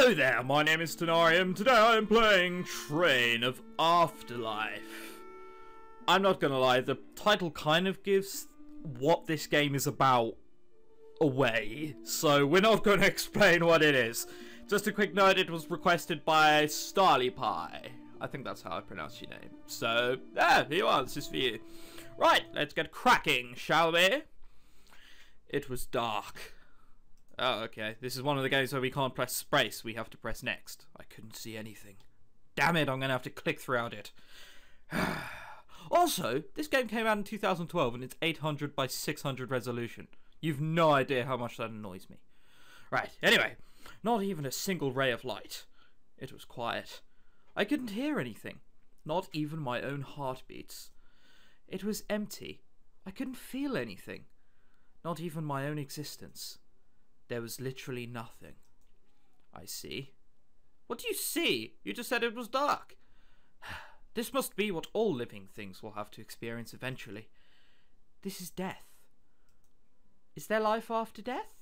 Hello there, my name is Tenarium. Today I am playing Train of Afterlife. I'm not gonna lie, the title kind of gives what this game is about away, so we're not going to explain what it is. Just a quick note, it was requested by Starly Pie. I think that's how I pronounce your name. So, yeah, here you are, this is for you. Right, let's get cracking, shall we? It was dark. Oh, okay. This is one of the games where we can't press space. We have to press next. I couldn't see anything. Damn it, I'm going to have to click throughout it. Also, this game came out in 2012 and it's 800 by 600 resolution. You've no idea how much that annoys me. Right, anyway. Not even a single ray of light. It was quiet. I couldn't hear anything. Not even my own heartbeats. It was empty. I couldn't feel anything. Not even my own existence. There was literally nothing. I see. What do you see? You just said it was dark. This must be what all living things will have to experience eventually. This is death. Is there life after death?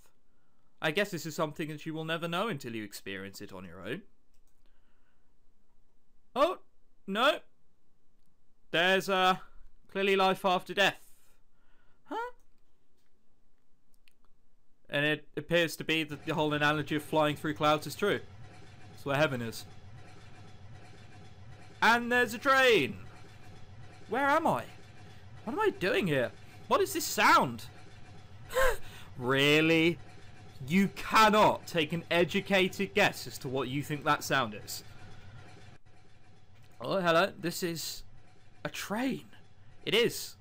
I guess this is something that you will never know until you experience it on your own. Oh, no. There's clearly life after death. Huh? And it appears to be that the whole analogy of flying through clouds is true. That's where heaven is. And there's a train. Where am I? What am I doing here? What is this sound? Really? You cannot take an educated guess as to what you think that sound is. Oh, hello. This is a train. It is.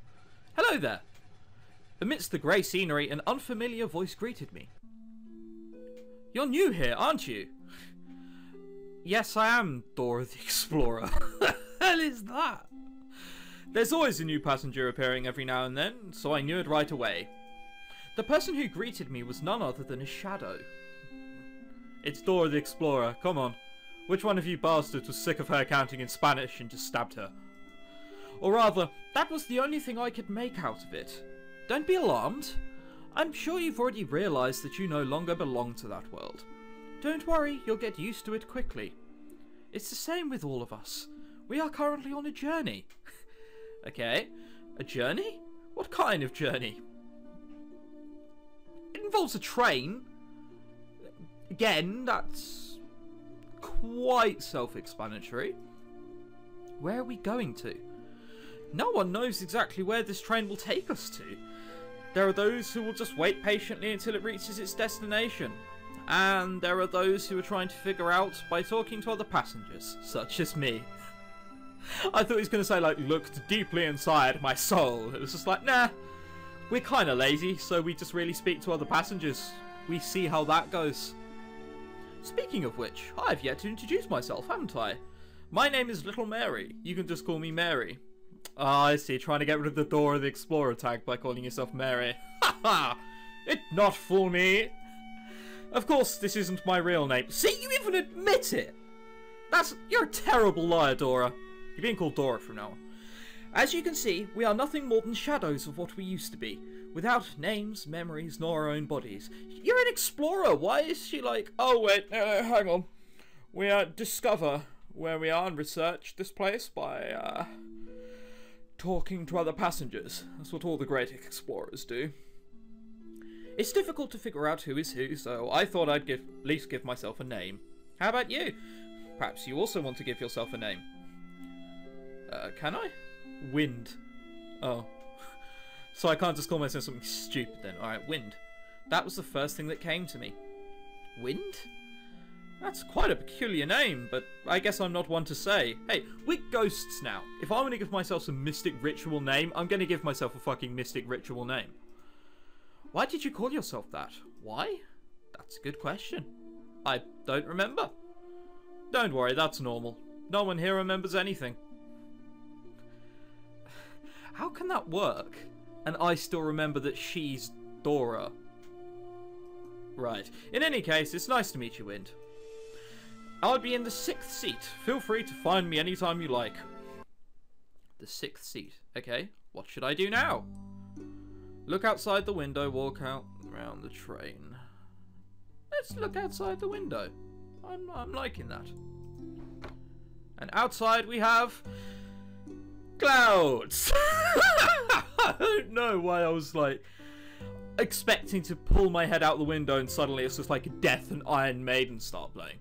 Hello there. Amidst the grey scenery, an unfamiliar voice greeted me. You're new here, aren't you? Yes, I am, Dora the Explorer. The hell is that? There's always a new passenger appearing every now and then, so I knew it right away. The person who greeted me was none other than a shadow. It's Dora the Explorer, come on. Which one of you bastards was sick of her counting in Spanish and just stabbed her? Or rather, that was the only thing I could make out of it. Don't be alarmed. I'm sure you've already realised that you no longer belong to that world. Don't worry, you'll get used to it quickly. It's the same with all of us. We are currently on a journey. Okay, a journey? What kind of journey? It involves a train. Again, that's quite self-explanatory. Where are we going to? No one knows exactly where this train will take us to. There are those who will just wait patiently until it reaches its destination. And there are those who are trying to figure out by talking to other passengers, such as me. I thought he was going to say, like, looked deeply inside my soul. It was just like, nah, we're kind of lazy, so we just really speak to other passengers. We see how that goes. Speaking of which, I've yet to introduce myself, haven't I? My name is Little Mary. You can just call me Mary. Ah, I see. Trying to get rid of the Dora the Explorer tag by calling yourself Mary. Ha ha! It not fool me. Of course, this isn't my real name. See, you even admit it. You're a terrible liar, Dora. You're being called Dora from now on. As you can see, we are nothing more than shadows of what we used to be, without names, memories, nor our own bodies. You're an explorer. Why is she like, oh wait, hang on. We discover where we are and research this place by talking to other passengers. That's what all the great explorers do. It's difficult to figure out who is who, so I thought I'd at least give myself a name. How about you? Perhaps you also want to give yourself a name. Can I? Wind. Oh. So I can't just call myself something stupid then. Alright, Wind. That was the first thing that came to me. Wind? That's quite a peculiar name, but I guess I'm not one to say. Hey, we're ghosts now. If I want to give myself some mystic ritual name, I'm going to give myself a fucking mystic ritual name. Why did you call yourself that? Why? That's a good question. I don't remember. Don't worry, that's normal. No one here remembers anything. How can that work? And I still remember that she's Dora. Right. In any case, it's nice to meet you, Wind. I'll be in the 6th seat. Feel free to find me anytime you like. The 6th seat. Okay, what should I do now? Look outside the window, walk out around the train. Let's look outside the window. I'm liking that. And outside we have clouds. I don't know why I was like expecting to pull my head out the window and suddenly it's just like Death and Iron Maiden start playing.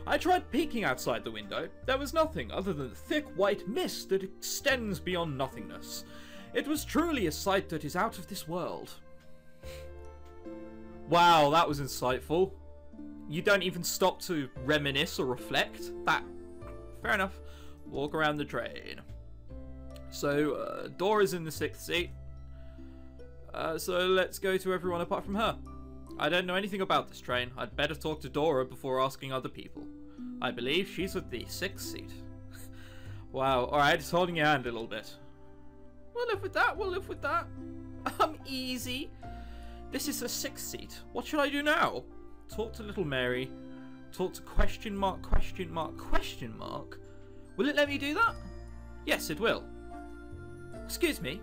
I tried peeking outside the window. There was nothing other than thick white mist that extends beyond nothingness. It was truly a sight that is out of this world. Wow, that was insightful. You don't even stop to reminisce or reflect. Fair enough. Walk around the train. So, Dora's in the 6th seat. So let's go to everyone apart from her. I don't know anything about this train. I'd better talk to Dora before asking other people. I believe she's at the 6th seat. Wow, alright, just holding your hand a little bit. We'll live with that, we'll live with that. Easy. This is the 6th seat. What should I do now? Talk to little Mary. Talk to question mark, question mark, question mark. Will it let me do that? Yes, it will. Excuse me.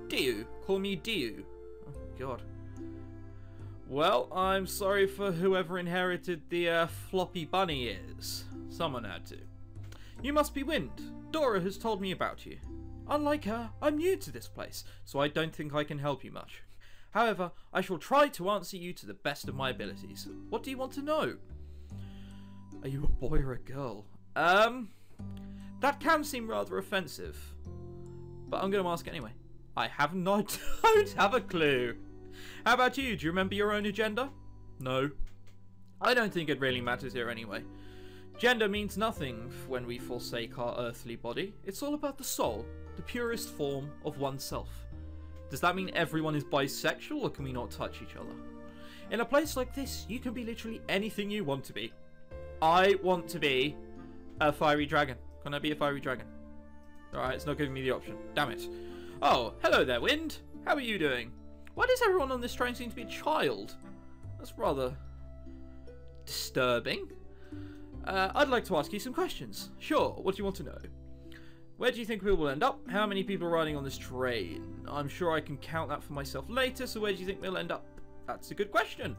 Diu. Call me Diu. Oh, God. Well, I'm sorry for whoever inherited the floppy bunny ears. Someone had to. You must be Wind. Dora has told me about you. Unlike her, I'm new to this place, so I don't think I can help you much. However, I shall try to answer you to the best of my abilities. What do you want to know? Are you a boy or a girl? That can seem rather offensive. But I'm going to ask anyway. I don't have a clue. How about you? Do you remember your own agenda? No. I don't think it really matters here anyway. Gender means nothing when we forsake our earthly body. It's all about the soul, the purest form of oneself. Does that mean everyone is bisexual, or can we not touch each other? In a place like this, you can be literally anything you want to be. I want to be a fiery dragon. Can I be a fiery dragon? Alright, it's not giving me the option. Damn it. Oh, hello there, Wind. How are you doing? Why does everyone on this train seem to be a child? That's rather disturbing. I'd like to ask you some questions. Sure, what do you want to know? Where do you think we will end up? How many people are riding on this train? I'm sure I can count that for myself later, so where do you think we'll end up? That's a good question.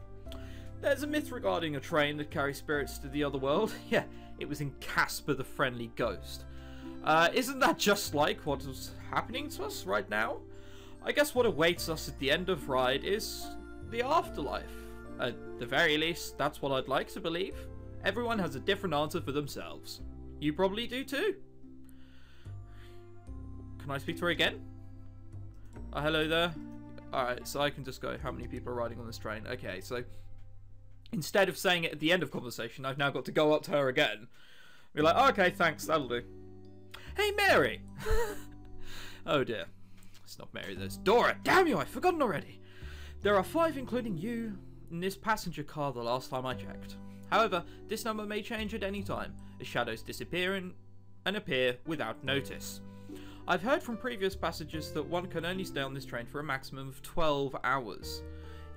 There's a myth regarding a train that carries spirits to the other world. Yeah, it was in Casper the Friendly Ghost. Isn't that just like what is happening to us right now? I guess what awaits us at the end of ride is the afterlife. At the very least, that's what I'd like to believe. Everyone has a different answer for themselves. You probably do too. Can I speak to her again? Oh, hello there. Alright, so I can just go, how many people are riding on this train? Okay, so instead of saying it at the end of conversation, I've now got to go up to her again. Be like, oh, okay, thanks, that'll do. Hey, Mary! Oh dear. It's not Mary, there's Dora. Damn you, I've forgotten already. There are 5, including you, in this passenger car the last time I checked. However, this number may change at any time, as shadows disappear and appear without notice. I've heard from previous passengers that one can only stay on this train for a maximum of 12 hours.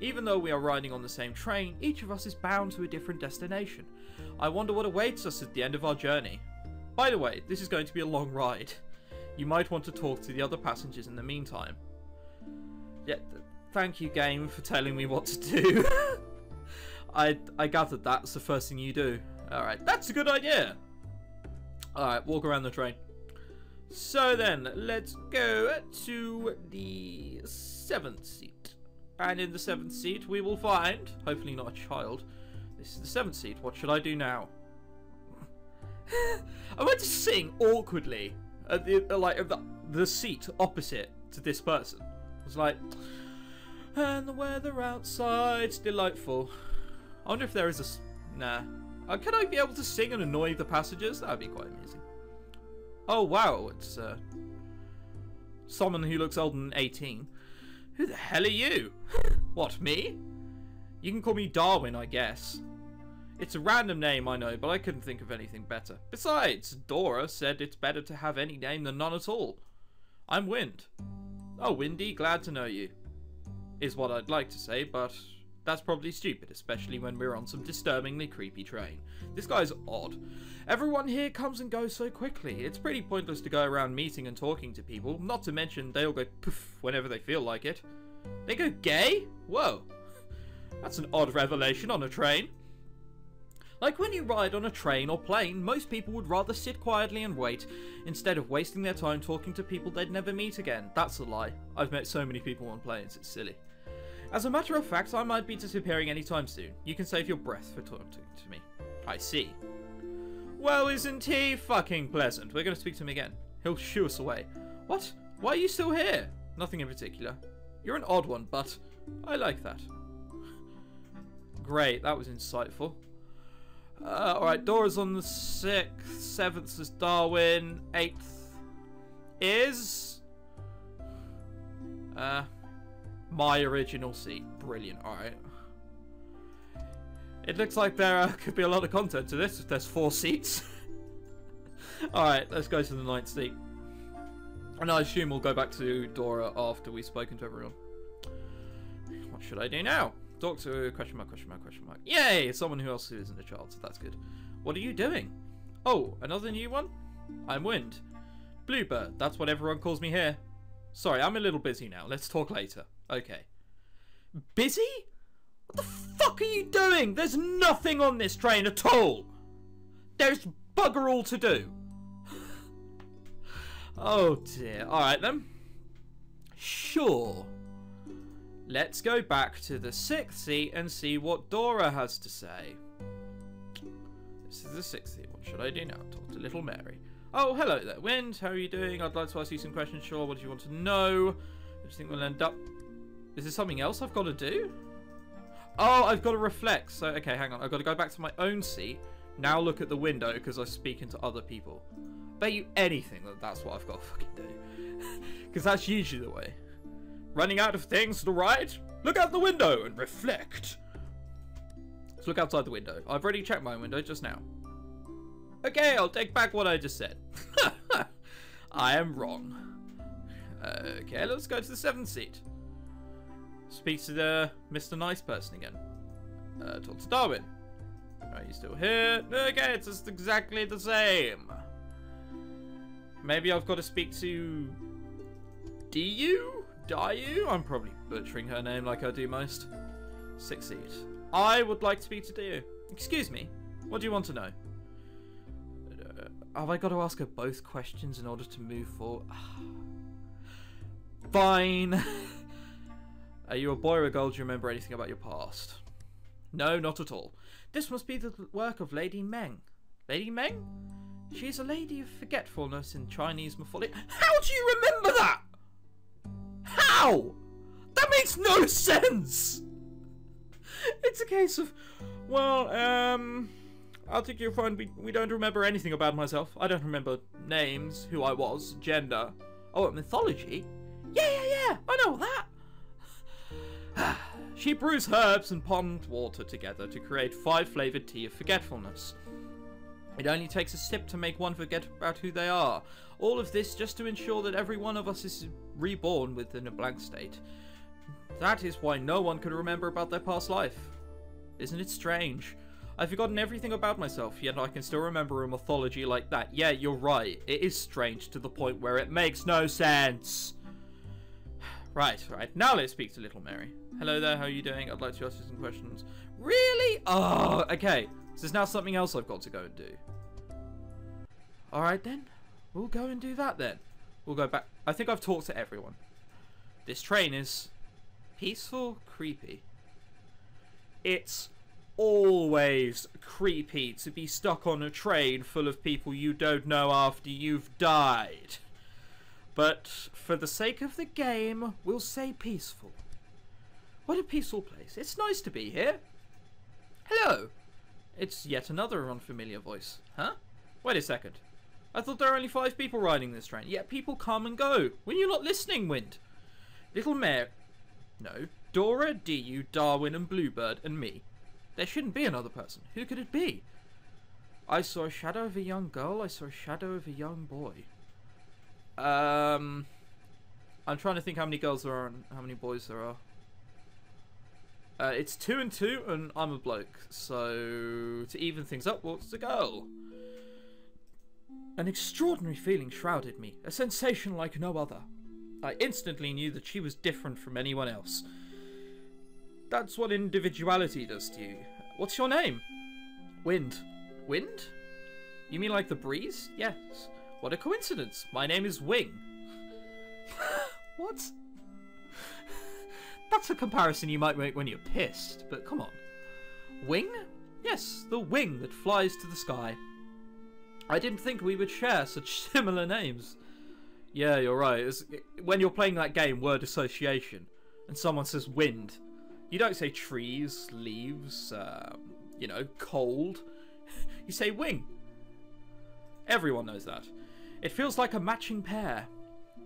Even though we are riding on the same train, each of us is bound to a different destination. I wonder what awaits us at the end of our journey. By the way, this is going to be a long ride. You might want to talk to the other passengers in the meantime. Yeah, thank you, game, for telling me what to do. I gathered that's the first thing you do. Alright, that's a good idea. Alright, walk around the train. So then, let's go to the 7th seat. And in the 7th seat, we will find, hopefully not a child. This is the 7th seat. What should I do now? I went to sing awkwardly at the seat opposite to this person. It was like, and the weather outside's delightful. I wonder if there is a... Nah. Could I be able to sing and annoy the passengers? That would be quite amusing. Oh, wow. It's someone who looks older than 18. Who the hell are you? What, me? You can call me Darwin, I guess. It's a random name, I know, but I couldn't think of anything better. Besides, Dora said it's better to have any name than none at all. I'm Wind. Oh, Windy, glad to know you. Is what I'd like to say, but that's probably stupid, especially when we're on some disturbingly creepy train. This guy's odd. Everyone here comes and goes so quickly. It's pretty pointless to go around meeting and talking to people, not to mention they all go poof whenever they feel like it. They go gay? Whoa. That's an odd revelation on a train. Like when you ride on a train or plane, most people would rather sit quietly and wait, instead of wasting their time talking to people they'd never meet again. That's a lie. I've met so many people on planes, it's silly. As a matter of fact, I might be disappearing anytime soon. You can save your breath for talking to me. I see. Well, isn't he fucking pleasant? We're going to speak to him again. He'll shoo us away. What? Why are you still here? Nothing in particular. You're an odd one, but I like that. Great, that was insightful. Alright, Dora's on the 6th, 7th is Darwin, 8th is... my original seat. Brilliant, alright. It looks like there could be a lot of content to this if there's 4 seats. Alright, let's go to the 9th seat. And I assume we'll go back to Dora after we've spoken to everyone. What should I do now? Doctor, question mark, question mark, question mark. Yay! Someone who else isn't a child, so that's good. What are you doing? Oh, another new one? I'm Wind. Bluebird, that's what everyone calls me here. Sorry, I'm a little busy now. Let's talk later. Okay. Busy? What the fuck are you doing? There's nothing on this train at all. There's bugger all to do. Oh dear. Alright then. Sure. Let's go back to the 6th seat and see what Dora has to say. This is the 6th seat. What should I do now? Talk to little Mary. Oh, hello there, Wind. How are you doing? I'd like to ask you some questions. Sure. What do you want to know? What do you think we'll end up... Is there something else I've got to do? Oh, I've got to reflect. So, okay, hang on. I've got to go back to my own seat. Now look at the window because I'm speaking to other people. Bet you anything that that's what I've got to fucking do. Because that's usually the way. Running out of things to write? Look out the window and reflect. Let's look outside the window. I've already checked my window just now. Okay, I'll take back what I just said. I am wrong. Okay, let's go to the 7th seat. Speak to the Mr. Nice Person again. Talk to Darwin. Are you still here? Okay, it's just exactly the same. Maybe I've got to speak to... Dayu? I'm probably butchering her name like I do most. 6th seat. I would like to speak to Dayu. Excuse me. What do you want to know? Have I got to ask her both questions in order to move forward? Fine. Are you a boy or a girl? Do you remember anything about your past? No, not at all. This must be the work of Lady Meng. Lady Meng? She's a lady of forgetfulness in Chinese mythology. How do you remember that? How? That makes no sense! It's a case of, well, I think you'll find we don't remember anything about myself. I don't remember names, who I was, gender. Oh, mythology? Yeah, I know that. She brews herbs and pond water together to create 5-flavoured tea of forgetfulness. It only takes a sip to make one forget about who they are. All of this just to ensure that every one of us is reborn within a blank state. That is why no one can remember about their past life. Isn't it strange? I've forgotten everything about myself, yet I can still remember a mythology like that. Yeah, you're right. It is strange to the point where it makes no sense. Right. Now let's speak to little Mary. Hello there, how are you doing? I'd like to ask you some questions. Really? Oh, okay. So there's now something else I've got to go and do. Alright then. We'll go and do that then. We'll go back. I think I've talked to everyone. This train is peaceful, creepy. It's always creepy to be stuck on a train full of people you don't know after you've died. But for the sake of the game, we'll say peaceful. What a peaceful place. It's nice to be here. Hello. It's yet another unfamiliar voice. Huh? Wait a second. I thought there were only 5 people riding this train. Yet people come and go. When you're not listening, Wind. Little Mare... No. Dora, Dayu, Darwin and Bluebird and me. There shouldn't be another person. Who could it be? I saw a shadow of a young girl. I saw a shadow of a young boy. I'm trying to think how many girls there are and how many boys there are. It's 2 and 2 and I'm a bloke. So to even things up, what's the girl? An extraordinary feeling shrouded me. A sensation like no other. I instantly knew that she was different from anyone else. That's what individuality does to you. What's your name? Wind. Wind? You mean like the breeze? Yes. What a coincidence. My name is Wing. What? That's a comparison you might make when you're pissed, but come on. Wing? Yes, the wing that flies to the sky. I didn't think we would share such similar names. Yeah, you're right. When you're playing that game, word association, and someone says wind, you don't say trees, leaves, you know, cold. You say wing. Everyone knows that. It feels like a matching pair.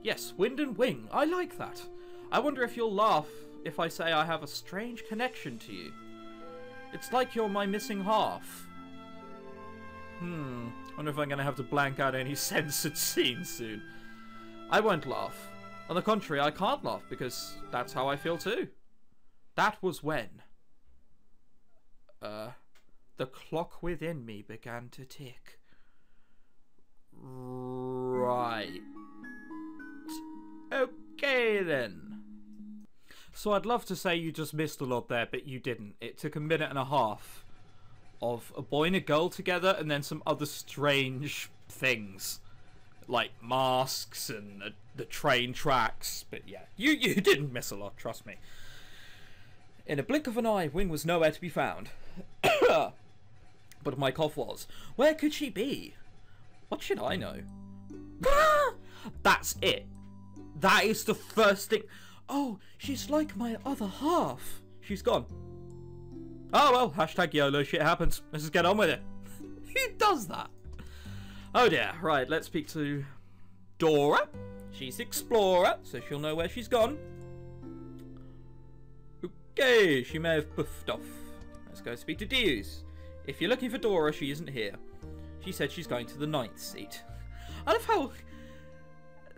Yes, wind and wing. I like that. I wonder if you'll laugh if I say I have a strange connection to you. It's like you're my missing half. Wonder if I'm going to have to blank out any censored scenes soon. I won't laugh. On the contrary, I can't laugh because that's how I feel too. That was when the clock within me began to tick. Right. Okay then. So I'd love to say you just missed a lot there, but you didn't. It took a minute and a half of a boy and a girl together and then some other strange things. Like masks and the train tracks. But yeah, you didn't miss a lot, trust me. In a blink of an eye, Wing was nowhere to be found. But my cough was. Where could she be? What should I know? That's it. That is the first thing. Oh, she's like my other half. She's gone. Oh well, hashtag YOLO, shit happens. Let's just get on with it. Who does that? Oh dear, right, let's speak to Dora. She's Explorer, so she'll know where she's gone. Okay, she may have puffed off. Let's go speak to Deus. If you're looking for Dora, she isn't here. She said she's going to the 9th seat. I love how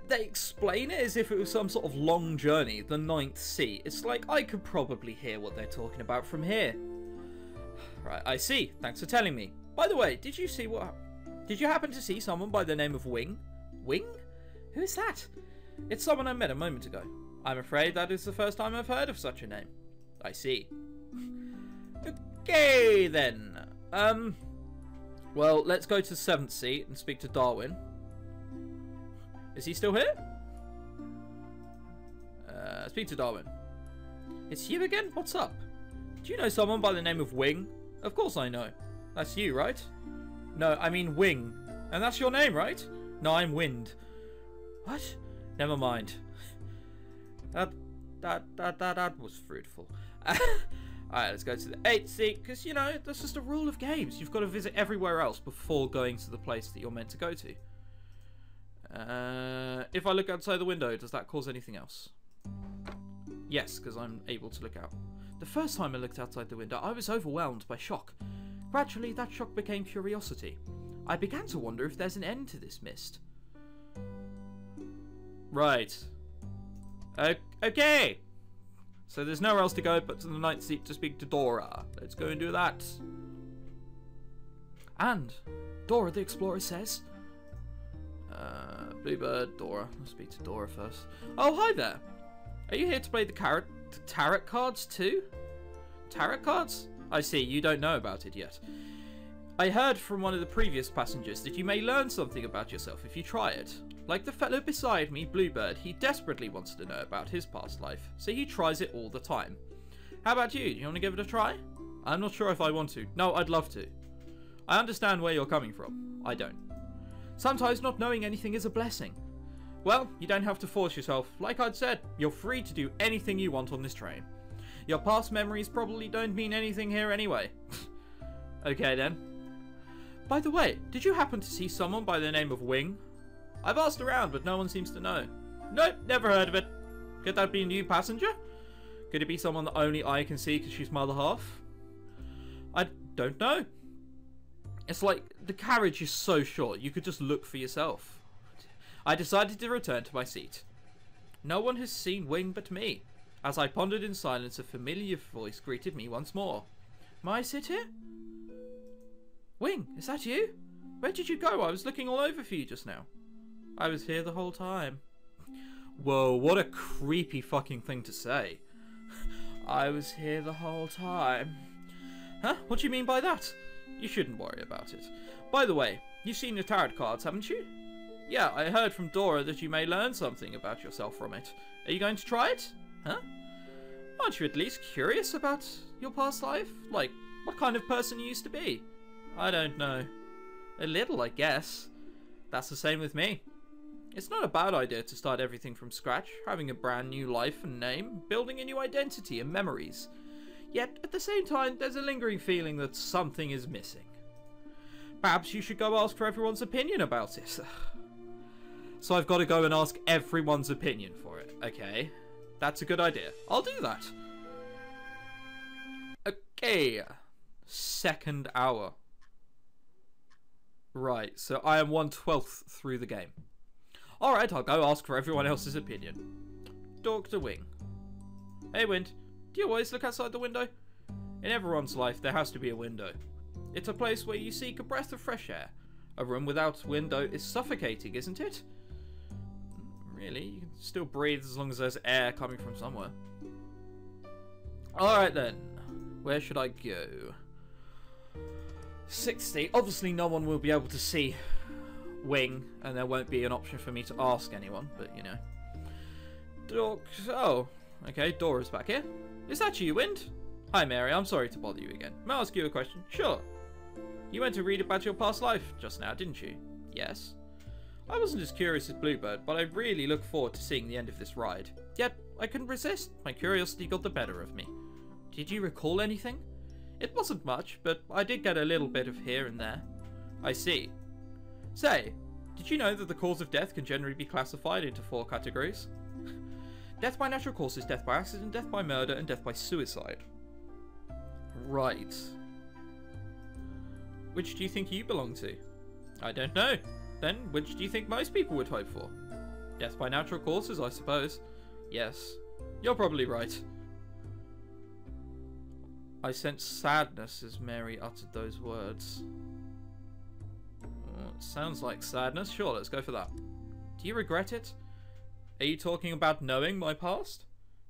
they explain it as if it was some sort of long journey, the 9th seat. It's like I could probably hear what they're talking about from here. Right, I see. Thanks for telling me. By the way, did you happen to see someone by the name of Wing? Wing? Who is that? It's someone I met a moment ago. I'm afraid that is the first time I've heard of such a name. I see. Okay, then. Well, let's go to the 7th seat and speak to Darwin. Is he still here? Speak to Darwin. It's you again? What's up? Do you know someone by the name of Wing? Of course I know. That's you, right? No, I mean Wing. And that's your name, right? No, I'm Wind. What? Never mind. That was fruitful. Alright, let's go to the 8th seat, because, you know, that's just a rule of games. You've got to visit everywhere else before going to the place that you're meant to go to. If I look outside the window, does that cause anything else? Yes, because I'm able to look out. The first time I looked outside the window, I was overwhelmed by shock. Gradually, that shock became curiosity. I began to wonder if there's an end to this mist. Right. Okay. So there's nowhere else to go but to the 9th seat to speak to Dora. Let's go and do that. And Dora the Explorer says... Bluebird, Dora. Let's speak to Dora first. Oh, hi there. Are you here to play the tarot cards too? Tarot cards? I see, you don't know about it yet. I heard from one of the previous passengers that you may learn something about yourself if you try it. Like the fellow beside me, Bluebird, he desperately wants to know about his past life, so he tries it all the time. How about you? Do you want to give it a try? I'm not sure if I want to. No, I'd love to. I understand where you're coming from. I don't. Sometimes not knowing anything is a blessing. Well, you don't have to force yourself. Like I'd said, you're free to do anything you want on this train. Your past memories probably don't mean anything here anyway. Okay then. By the way, did you happen to see someone by the name of Wing? I've asked around, but no one seems to know. Nope, never heard of it. Could that be a new passenger? Could it be someone that only I can see because she's my other half? I don't know. It's like, the carriage is so short, you could just look for yourself. I decided to return to my seat. No one has seen Wing but me. As I pondered in silence, a familiar voice greeted me once more. May I sit here? Wing, is that you? Where did you go? I was looking all over for you just now. I was here the whole time. Whoa, what a creepy fucking thing to say. I was here the whole time. Huh? What do you mean by that? You shouldn't worry about it. By the way, you've seen your tarot cards, haven't you? Yeah, I heard from Dora that you may learn something about yourself from it. Are you going to try it? Huh? Aren't you at least curious about your past life? Like, what kind of person you used to be? I don't know. A little, I guess. That's the same with me. It's not a bad idea to start everything from scratch, having a brand new life and name, building a new identity and memories. Yet, at the same time, there's a lingering feeling that something is missing. Perhaps you should go ask for everyone's opinion about it. So I've got to go and ask everyone's opinion for it. Okay, that's a good idea. I'll do that. Okay, second hour. Right, so I am 1/12 through the game. Alright, I'll go ask for everyone else's opinion. Dr. Wing. Hey, Wind. Do you always look outside the window? In everyone's life, there has to be a window. It's a place where you seek a breath of fresh air. A room without a window is suffocating, isn't it? Really? You can still breathe as long as there's air coming from somewhere. Alright then. Where should I go? 60. Obviously no one will be able to see Wing, and there won't be an option for me to ask anyone, but you know. Oh, okay, Dora's back here. Is that you, Wind? Hi Mary, I'm sorry to bother you again. May I ask you a question? Sure. You went to read about your past life just now, didn't you? Yes. I wasn't as curious as Bluebird, but I really look forward to seeing the end of this ride. Yet, I couldn't resist. My curiosity got the better of me. Did you recall anything? It wasn't much, but I did get a little bit of here and there. I see. Say, did you know that the cause of death can generally be classified into 4 categories? Death by natural causes, death by accident, death by murder, and death by suicide. Right. Which do you think you belong to? I don't know. Then, which do you think most people would hope for? Death by natural causes, I suppose. Yes. You're probably right. I sensed sadness as Mary uttered those words. Well, it sounds like sadness. Sure, let's go for that. Do you regret it? Are you talking about knowing my past?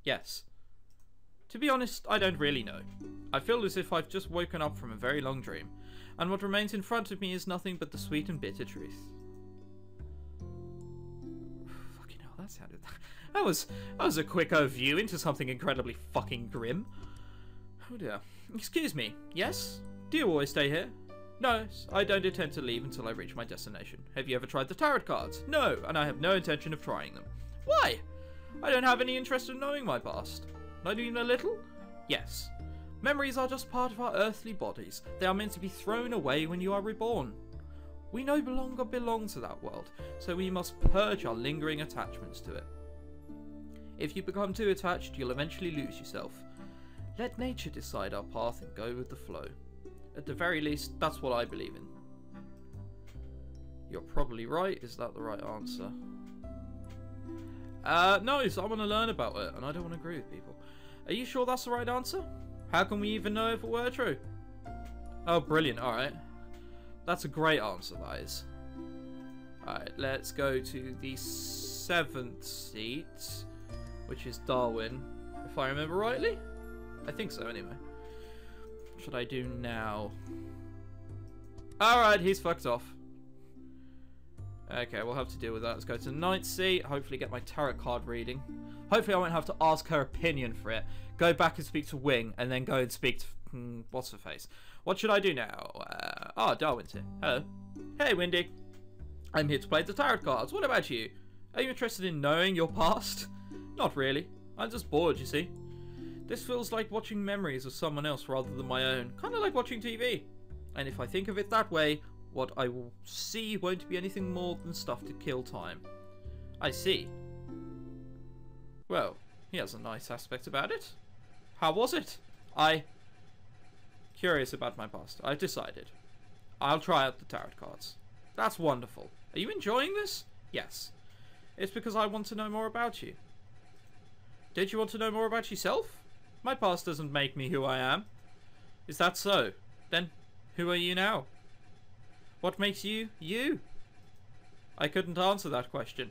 Yes. To be honest, I don't really know. I feel as if I've just woken up from a very long dream, and what remains in front of me is nothing but the sweet and bitter truth. Fucking hell, that sounded... That was a quick overview into something incredibly fucking grim. Oh dear. Excuse me, yes? Do you always stay here? No, I don't intend to leave until I reach my destination. Have you ever tried the tarot cards? No, and I have no intention of trying them. Why? I don't have any interest in knowing my past. Not even a little? Yes. Memories are just part of our earthly bodies. They are meant to be thrown away when you are reborn. We no longer belong to that world, so we must purge our lingering attachments to it. If you become too attached, you'll eventually lose yourself. Let nature decide our path and go with the flow. At the very least, that's what I believe in. You're probably right. Is that the right answer? No, so I want to learn about it, and I don't want to agree with people. Are you sure that's the right answer? How can we even know if it were true? Oh, brilliant. Alright. That's a great answer, that is. Alright, let's go to the 7th seat, which is Darwin, if I remember rightly. I think so, anyway. What should I do now? Alright, he's fucked off. Okay, we'll have to deal with that. Let's go to the 9th seat. Hopefully get my tarot card reading. Hopefully I won't have to ask her opinion for it. Go back and speak to Wing, and then go and speak to... what's her face? What should I do now? Darwin's here. Hello. Hey, Windy. I'm here to play the tarot cards. What about you? Are you interested in knowing your past? Not really. I'm just bored, you see. This feels like watching memories of someone else rather than my own. Kind of like watching TV. And if I think of it that way, what I will see won't be anything more than stuff to kill time. I see. Well, he has a nice aspect about it. How was it? Curious about my past. I've decided. I'll try out the tarot cards. That's wonderful. Are you enjoying this? Yes. It's because I want to know more about you. Don't you want to know more about yourself? My past doesn't make me who I am. Is that so? Then, who are you now? What makes you, you? I couldn't answer that question.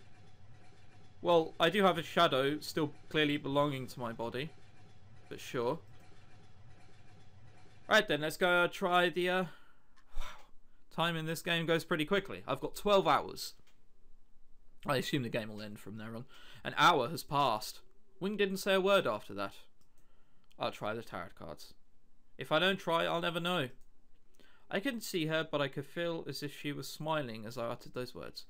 Well, I do have a shadow still clearly belonging to my body. But sure. Right then, let's go try the Time in this game goes pretty quickly. I've got 12 hours. I assume the game will end from there on. An hour has passed. Wing didn't say a word after that. I'll try the tarot cards. If I don't try, I'll never know. I couldn't see her, but I could feel as if she was smiling as I uttered those words.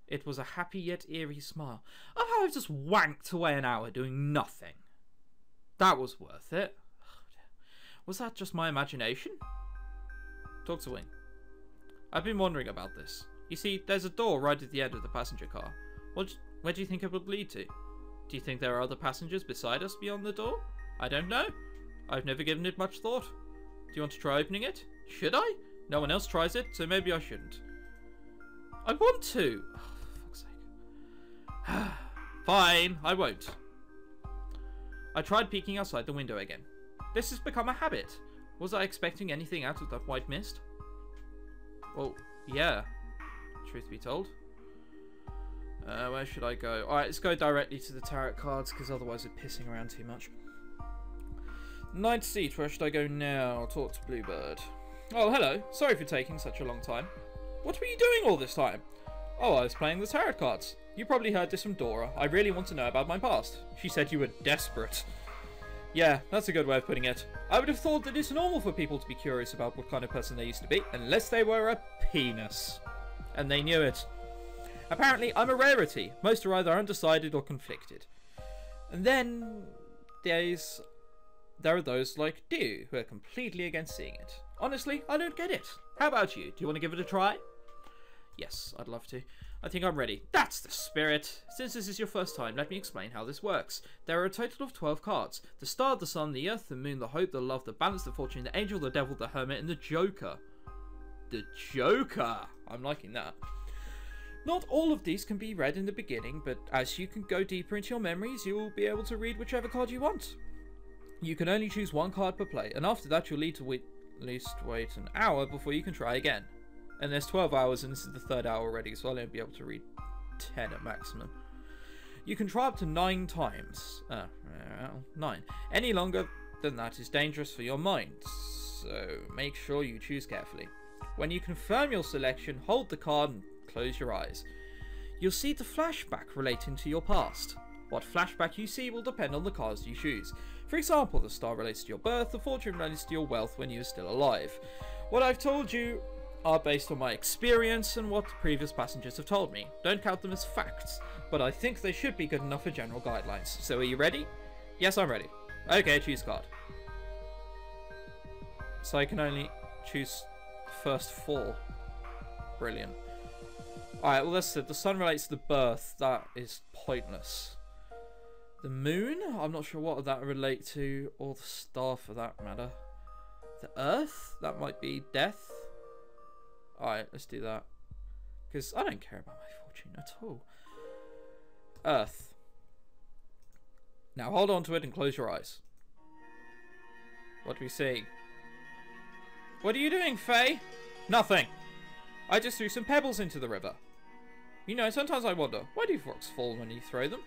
It was a happy yet eerie smile. Oh, how I've just wanked away an hour doing nothing. That was worth it. Was that just my imagination? Talk to Wing. I've been wondering about this. You see, there's a door right at the end of the passenger car. Where do you think it would lead to? Do you think there are other passengers beside us beyond the door? I don't know. I've never given it much thought. Do you want to try opening it? Should I? No one else tries it, so maybe I shouldn't. I want to. Oh, for fuck's sake. Fine, I won't. I tried peeking outside the window again. This has become a habit. Was I expecting anything out of that white mist? Well, yeah. Truth be told. Where should I go? Alright, let's go directly to the tarot cards, because otherwise we're pissing around too much. Ninth seat, where should I go now? Talk to Bluebird. Oh, hello. Sorry for taking such a long time. What were you doing all this time? Oh, I was playing the tarot cards. You probably heard this from Dora. I really want to know about my past. She said you were desperate. Yeah, that's a good way of putting it. I would have thought that it's normal for people to be curious about what kind of person they used to be, unless they were a penis. And they knew it. Apparently, I'm a rarity. Most are either undecided or conflicted. And then there are those like Dew, who are completely against seeing it. Honestly, I don't get it. How about you? Do you want to give it a try? Yes, I'd love to. I think I'm ready. That's the spirit! Since this is your first time, let me explain how this works. There are a total of 12 cards. The star, the sun, the earth, the moon, the hope, the love, the balance, the fortune, the angel, the devil, the hermit, and the joker. The joker! I'm liking that. Not all of these can be read in the beginning, but as you can go deeper into your memories, you will be able to read whichever card you want. You can only choose one card per play, and after that you'll need to at least wait an hour before you can try again. And there's 12 hours, and this is the third hour already, so I'll only be able to read 10 at maximum. You can try up to 9 times. 9. Any longer than that is dangerous for your mind, so make sure you choose carefully. When you confirm your selection, hold the card and close your eyes. You'll see the flashback relating to your past. What flashback you see will depend on the cards you choose. For example, the star relates to your birth, the fortune relates to your wealth when you are still alive. What I've told you are based on my experience and what the previous passengers have told me. Don't count them as facts, but I think they should be good enough for general guidelines. So are you ready? Yes, I'm ready. Okay, choose card. So I can only choose the first 4. Brilliant. Alright, well that's it. The sun relates to the birth. That is pointless. The moon? I'm not sure what that relate to, or the star for that matter. The earth? That might be death. Alright, let's do that. Because I don't care about my fortune at all. Earth. Now hold on to it and close your eyes. What do we see? What are you doing, Faye? Nothing. I just threw some pebbles into the river. You know, sometimes I wonder, why do rocks fall when you throw them?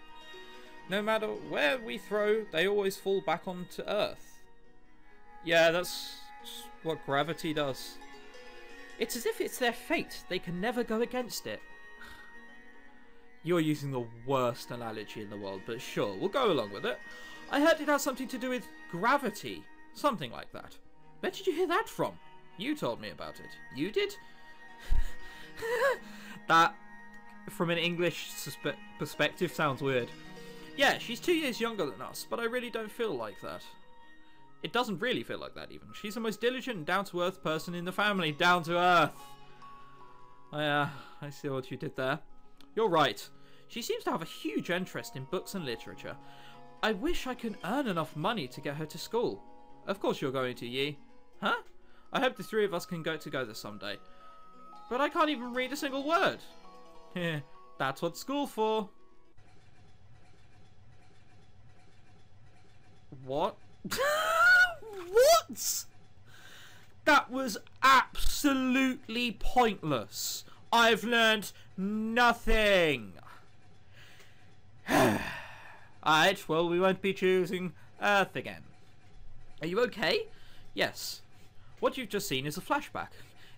No matter where we throw, they always fall back onto Earth. Yeah, that's what gravity does. It's as if it's their fate. They can never go against it. You're using the worst analogy in the world, but sure, we'll go along with it. I heard it has something to do with gravity. Something like that. Where did you hear that from? You told me about it. You did? That, from an English perspective, sounds weird. Yeah, she's 2 years younger than us, but I really don't feel like that. It doesn't really feel like that, even. She's the most diligent and down-to-earth person in the family. Down to earth! I see what you did there. You're right. She seems to have a huge interest in books and literature. I wish I could earn enough money to get her to school. Of course you're going to, Yi. Huh? I hope the 3 of us can go together someday. But I can't even read a single word. Heh, that's what school's for. What? What? That was absolutely pointless. I've learned nothing. Alright, well, we won't be choosing Earth again. Are you okay? Yes. What you've just seen is a flashback.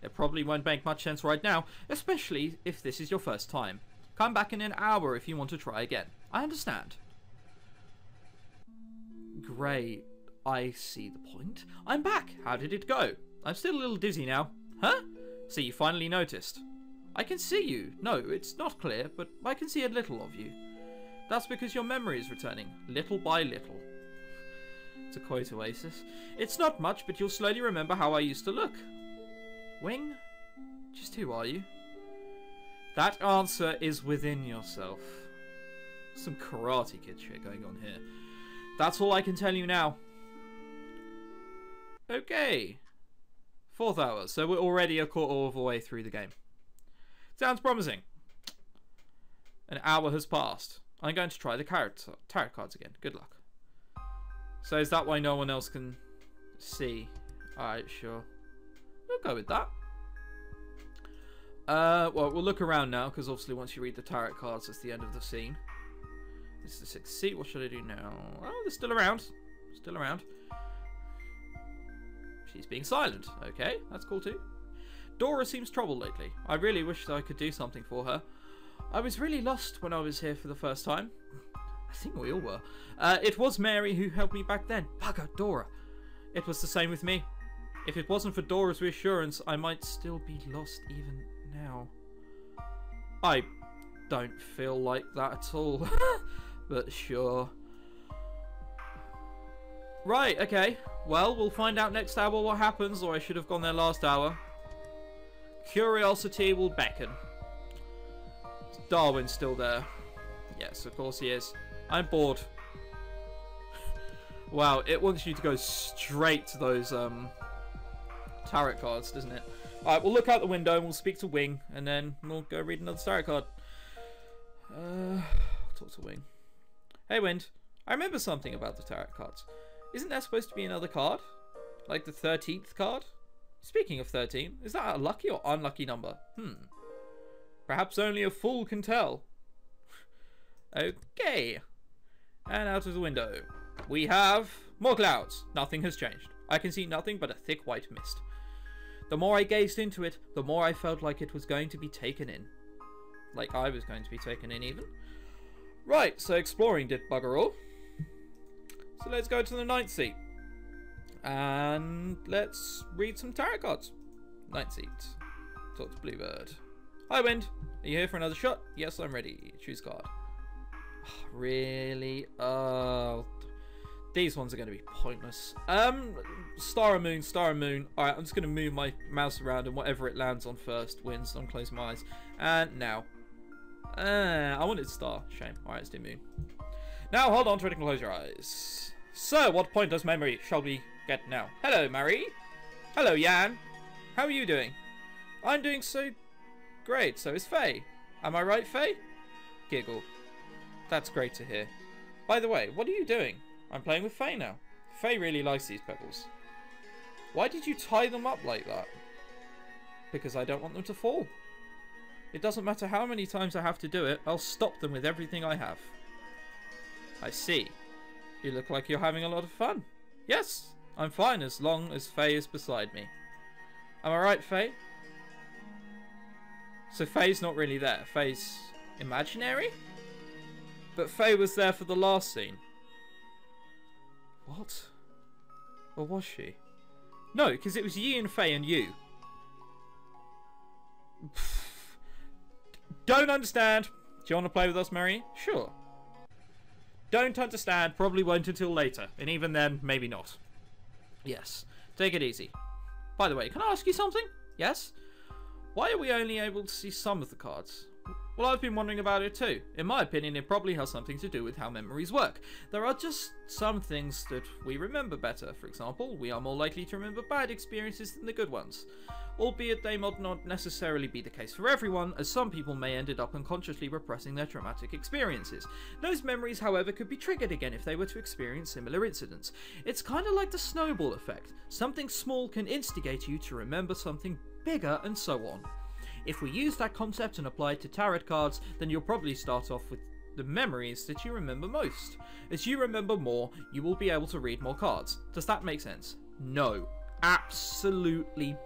It probably won't make much sense right now, especially if this is your first time. Come back in an hour if you want to try again. I understand. Great. I see the point. I'm back. How did it go? I'm still a little dizzy now. Huh? So you finally noticed. I can see you. No, it's not clear, but I can see a little of you. That's because your memory is returning, little by little. To quote Oasis, it's not much, but you'll slowly remember how I used to look. Wing? Just who are you? That answer is within yourself. Some Karate Kid shit going on here. That's all I can tell you now. Okay. 4th hour, so we're already a quarter of the way through the game. Sounds promising. An hour has passed. I'm going to try the tarot cards again. Good luck. So is that why no one else can see? Alright, sure. We'll go with that. Well, we'll look around now, because obviously once you read the tarot cards, it's the end of the scene. This is the 6th seat. What should I do now? Oh, they're still around. Still around. She's being silent. Okay, that's cool too. Dora seems troubled lately. I really wish I could do something for her. I was really lost when I was here for the first time. I think we all were. It was Mary who helped me back then. Bugger, Dora. It was the same with me. If it wasn't for Dora's reassurance, I might still be lost even now. I don't feel like that at all. But sure. Right, okay. Well, we'll find out next hour what happens, or I should have gone there last hour. Curiosity will beckon. Darwin's still there. Yes, of course he is. I'm bored. Wow, it wants you to go straight to those tarot cards, doesn't it? Alright, we'll look out the window and we'll speak to Wing, and then we'll go read another tarot card. Talk to Wing. Hey, Wind. I remember something about the tarot cards. Isn't there supposed to be another card? Like the 13th card? Speaking of 13, is that a lucky or unlucky number? Perhaps only a fool can tell. Okay. And out of the window. We have more clouds. Nothing has changed. I can see nothing but a thick white mist. The more I gazed into it, the more I felt like it was going to be taken in. Like I was going to be taken in even. Right, so exploring did bugger all. So let's go to the 9th seat. And let's read some tarot cards. 9th seat. Talk to Bluebird. Hi, Wind. Are you here for another shot? Yes, I'm ready. Choose card. Oh, really? These ones are going to be pointless. Star and Moon, Star and Moon. Alright, I'm just going to move my mouse around and whatever it lands on first wins. I'm closing my eyes. And now. I wanted Star. Shame. Alright, let's do Moon. Now, hold on to it and close your eyes. So, what pointless memory shall we get now? Hello, Marie. Hello, Jan. How are you doing? I'm doing so great. So is Faye. Am I right, Faye? Giggle. That's great to hear. By the way, what are you doing? I'm playing with Faye now. Faye really likes these pebbles. Why did you tie them up like that? Because I don't want them to fall. It doesn't matter how many times I have to do it, I'll stop them with everything I have. I see. You look like you're having a lot of fun. Yes, I'm fine as long as Faye is beside me. Am I right, Faye? So Faye's not really there. Faye's imaginary? But Faye was there for the last scene. What? Or was she? No, because it was Yi and Faye and you. Don't understand. Do you want to play with us, Mary? Sure. Don't understand. Probably won't until later. And even then, maybe not. Yes. Take it easy. By the way, can I ask you something? Yes? Why are we only able to see some of the cards? Well, I've been wondering about it too. In my opinion, it probably has something to do with how memories work. There are just some things that we remember better. For example, we are more likely to remember bad experiences than the good ones. Albeit they might not necessarily be the case for everyone, as some people may end up unconsciously repressing their traumatic experiences. Those memories, however, could be triggered again if they were to experience similar incidents. It's kind of like the snowball effect. Something small can instigate you to remember something bigger and so on. If we use that concept and apply it to tarot cards, then you'll probably start off with the memories that you remember most. As you remember more, you will be able to read more cards. Does that make sense? No. Absolutely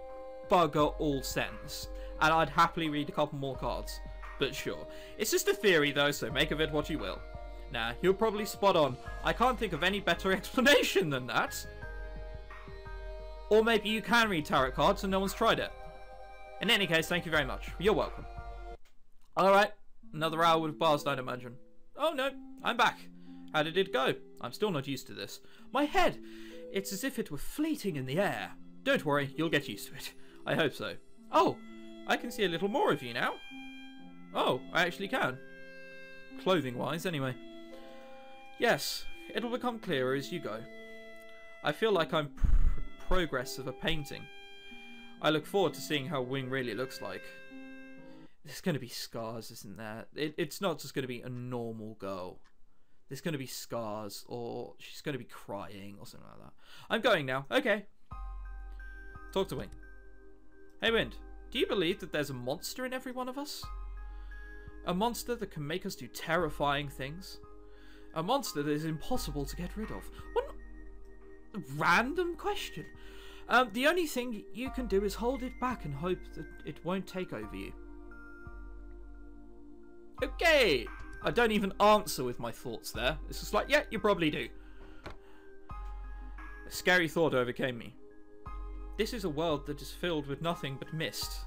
bugger all sense. And I'd happily read a couple more cards. But sure. It's just a theory though, so make of it what you will. Nah, you're probably spot on. I can't think of any better explanation than that. Or maybe you can read tarot cards and no one's tried it. In any case, thank you very much. You're welcome. Alright, another hour with bars, I'd imagine. Oh no, I'm back. How did it go? I'm still not used to this. My head! It's as if it were fleeting in the air. Don't worry, you'll get used to it. I hope so. Oh, I can see a little more of you now. Oh, I actually can. Clothing-wise, anyway. Yes, it'll become clearer as you go. I feel like I'm progress of a painting. I look forward to seeing how Wing really looks like. There's going to be scars, isn't there? It's not just going to be a normal girl. There's going to be scars, or she's going to be crying, or something like that. I'm going now. Okay. Talk to Wing. Hey, Wind. Do you believe that there's a monster in every one of us? A monster that can make us do terrifying things? A monster that is impossible to get rid of? What a random question. The only thing you can do is hold it back and hope that it won't take over you. Okay! I don't even answer with my thoughts there. It's just like, yeah, you probably do. A scary thought overcame me. This is a world that is filled with nothing but mist.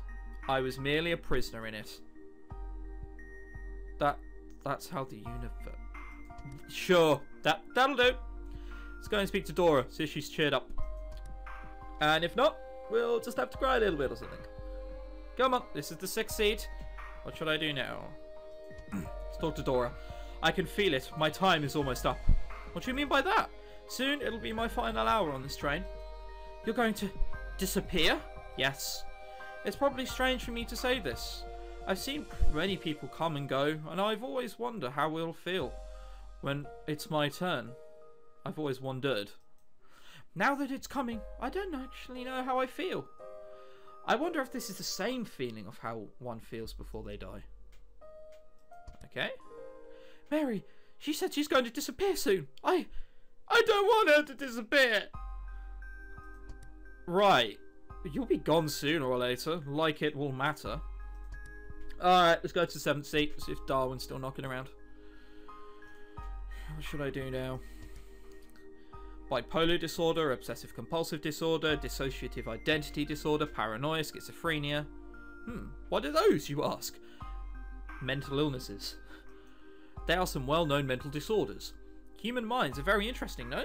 I was merely a prisoner in it. That's how the universe... Sure, that'll do. Let's go and speak to Dora, see if she's cheered up. And if not, we'll just have to cry a little bit or something. Come on, this is the 6th seat. What should I do now? Let's talk to Dora. I can feel it. My time is almost up. What do you mean by that? Soon it'll be my final hour on this train. You're going to disappear? Yes. It's probably strange for me to say this. I've seen many people come and go, and I've always wondered how we'll feel when it's my turn. I've always wondered. Now that it's coming, I don't actually know how I feel. I wonder if this is the same feeling of how one feels before they die. Okay. Mary, she said she's going to disappear soon. I don't want her to disappear. Right. You'll be gone sooner or later. Like it will matter. Alright, let's go to the 7th seat. See if Darwin's still knocking around. What should I do now? Bipolar disorder, obsessive compulsive disorder, dissociative identity disorder, paranoia, schizophrenia. What are those, you ask? Mental illnesses. They are some well-known mental disorders. Human minds are very interesting, no?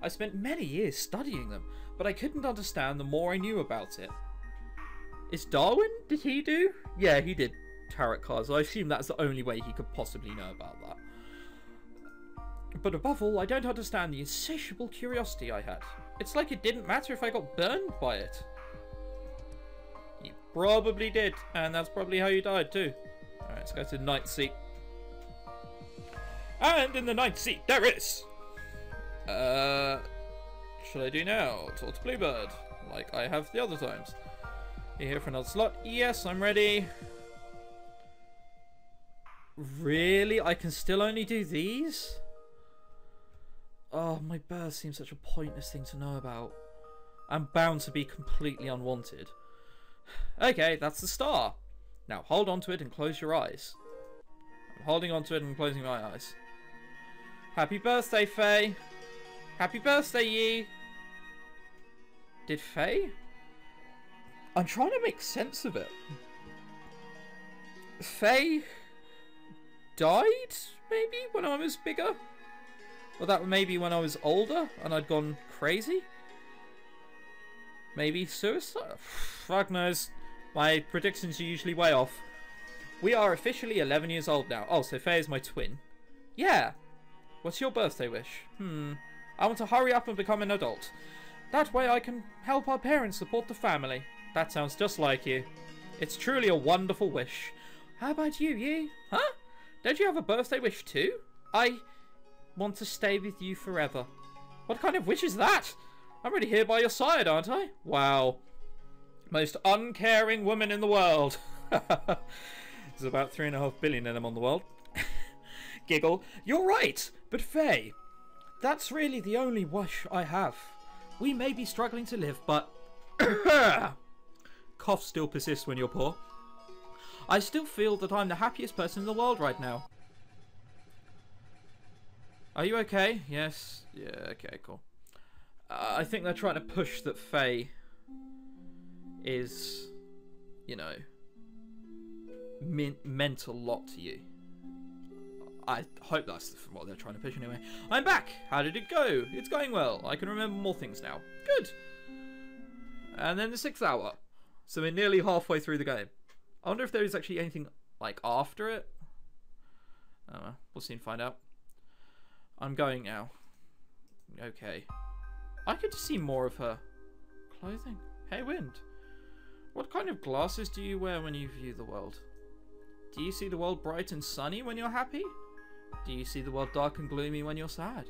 I spent many years studying them, but I couldn't understand the more I knew about it. Is Darwin? Did he do? Yeah, he did tarot cards. I assume that's the only way he could possibly know about that. But above all, I don't understand the insatiable curiosity I had. It's like it didn't matter if I got burned by it. You probably did, and that's probably how you died too. Alright, let's go to the 9th seat. And in the 9th seat, there is... should I do now? Talk to Bluebird, like I have the other times. You here for another slot? Yes, I'm ready. Really? I can still only do these? Oh, my birth seems such a pointless thing to know about. I'm bound to be completely unwanted. Okay, that's the star. Now hold on to it and close your eyes. I'm holding on to it and closing my eyes. Happy birthday, Faye. Happy birthday, Yi. Did Faye? I'm trying to make sense of it. Faye died, maybe, when I was bigger? Or that maybe when I was older and I'd gone crazy? Maybe suicide? Fuck knows. My predictions are usually way off. We are officially 11 years old now. Oh, so Faye is my twin. Yeah. What's your birthday wish? I want to hurry up and become an adult. That way I can help our parents support the family. That sounds just like you. It's truly a wonderful wish. How about you, Yi? Huh? Don't you have a birthday wish too? I want to stay with you forever. What kind of wish is that? I'm already here by your side, aren't I? Wow. Most uncaring woman in the world. There's about 3.5 billion of them on the world. Giggle. You're right, but Faye, that's really the only wish I have. We may be struggling to live, but cough still persists when you're poor. I still feel that I'm the happiest person in the world right now. Are you okay? Yes. Yeah, okay, cool. I think they're trying to push that Faye is, you know, meant a lot to you. I hope that's what they're trying to push anyway. I'm back! How did it go? It's going well. I can remember more things now. Good! And then the 6th hour. So we're nearly halfway through the game. I wonder if there is actually anything, like, after it. We'll soon find out. I'm going now. Okay. I could see more of her clothing. Hey, Wind. What kind of glasses do you wear when you view the world? Do you see the world bright and sunny when you're happy? Do you see the world dark and gloomy when you're sad?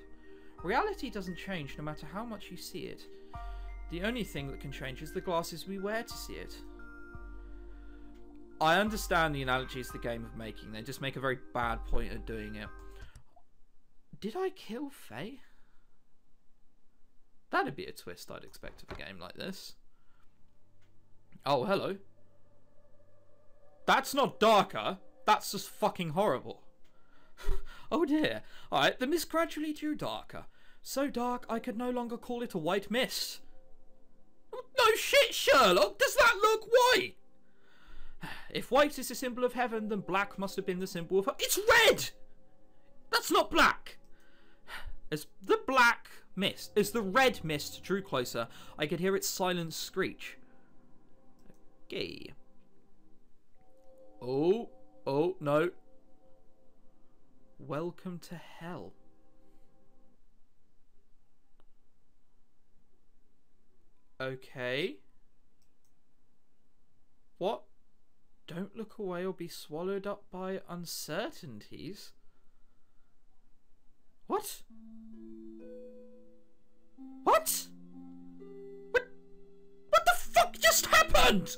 Reality doesn't change no matter how much you see it. The only thing that can change is the glasses we wear to see it. I understand the analogies the game of making. They just make a very bad point at doing it. Did I kill Faye? That'd be a twist I'd expect of a game like this. Oh, hello. That's not darker. That's just fucking horrible. Oh dear. Alright, the mist gradually grew darker. So dark I could no longer call it a white mist. No shit, Sherlock! Does that look white? If white is a symbol of heaven, then black must have been the symbol of her. It's red! That's not black! As the black mist, as the red mist drew closer, I could hear its silent screech. Okay. Oh, no. Welcome to hell. Okay. What? Don't look away or be swallowed up by uncertainties. What? What? What the fuck just happened?